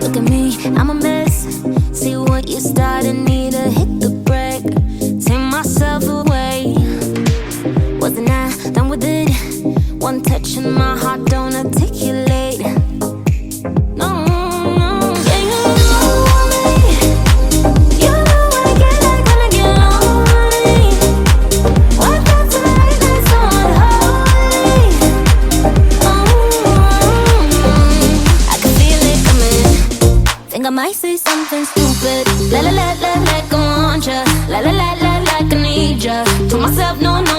Look at me, I'm a mess. See what you started, need to hit the brake. Take myself away. Wasn't I done with it? One touch and my heart don't articulate. No, no, yeah, you know me. You know what I get like when I get lonely. Woke up tonight, that's so unholy. I can feel it coming. Think I might say something stupid. La la la la, like I want ya. La la la la, like I need ya. Told myself no, no.